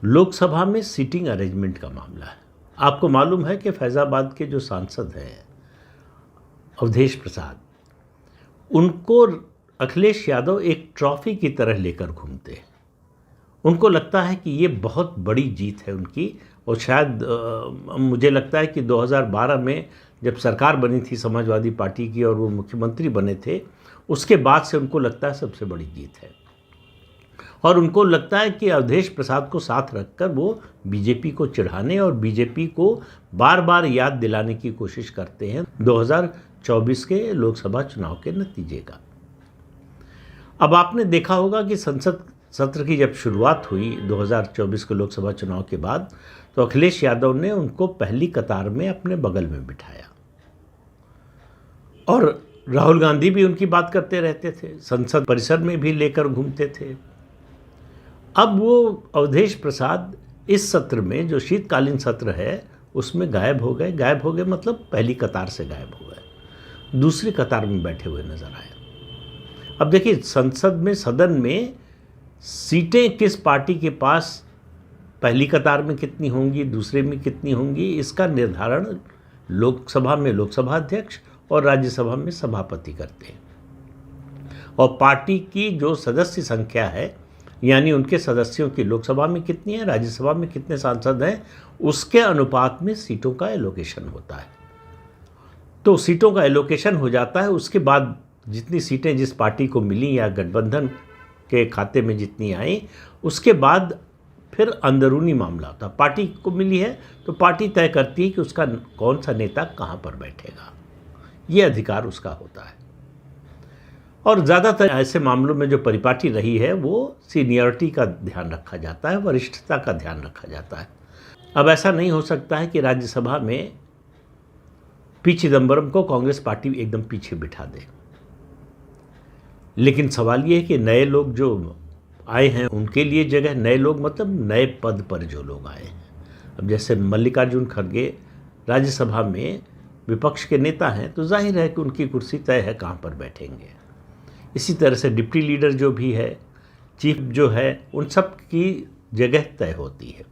लोकसभा में seating arrangement का मामला है। आपको मालूम है कि फैज़ाबाद के जो सांसद हैं अवधेश प्रसाद, उनको अखिलेश यादव एक ट्रॉफी की तरह लेकर घूमते हैं। उनको लगता है कि ये बहुत बड़ी जीत है उनकी, और शायद मुझे लगता है कि 2012 में जब सरकार बनी थी समाजवादी पार्टी की और वो मुख्यमंत्री बने थे, उसके बाद से उनको लगता है सबसे बड़ी जीत है। और उनको लगता है कि अवधेश प्रसाद को साथ रखकर वो बीजेपी को चिढ़ाने और बीजेपी को बार बार याद दिलाने की कोशिश करते हैं 2024 के लोकसभा चुनाव के नतीजे का। अब आपने देखा होगा कि संसद सत्र की जब शुरुआत हुई 2024 के लोकसभा चुनाव के बाद, तो अखिलेश यादव ने उनको पहली कतार में अपने बगल में बिठाया और राहुल गांधी भी उनकी बात करते रहते थे, संसद परिसर में भी लेकर घूमते थे। अब वो अवधेश प्रसाद इस सत्र में, जो शीतकालीन सत्र है, उसमें गायब हो गए मतलब पहली कतार से गायब हो गए, दूसरी कतार में बैठे हुए नजर आए। अब देखिए, संसद में, सदन में सीटें किस पार्टी के पास पहली कतार में कितनी होंगी, दूसरे में कितनी होंगी, इसका निर्धारण लोकसभा में लोकसभा अध्यक्ष और राज्यसभा में सभापति करते हैं। और पार्टी की जो सदस्य संख्या है, यानी उनके सदस्यों की लोकसभा में कितनी है, राज्यसभा में कितने सांसद हैं, उसके अनुपात में सीटों का एलोकेशन होता है। तो सीटों का एलोकेशन हो जाता है, उसके बाद जितनी सीटें जिस पार्टी को मिली या गठबंधन के खाते में जितनी आई, उसके बाद फिर अंदरूनी मामला होता है। पार्टी को मिली है तो पार्टी तय करती है कि उसका कौन सा नेता कहाँ पर बैठेगा, ये अधिकार उसका होता है। और ज़्यादातर ऐसे मामलों में जो परिपाटी रही है वो सीनियरिटी का ध्यान रखा जाता है, वरिष्ठता का ध्यान रखा जाता है। अब ऐसा नहीं हो सकता है कि राज्यसभा में पी चिदम्बरम को कांग्रेस पार्टी एकदम पीछे बिठा दे। लेकिन सवाल ये है कि नए लोग जो आए हैं उनके लिए जगह, नए लोग मतलब नए पद पर जो लोग आए हैं। अब जैसे मल्लिकार्जुन खड़गे राज्यसभा में विपक्ष के नेता हैं, तो जाहिर है कि उनकी कुर्सी तय है कहाँ पर बैठेंगे। इसी तरह से डिप्टी लीडर जो भी है, चीफ जो है, उन सब की जगह तय होती है।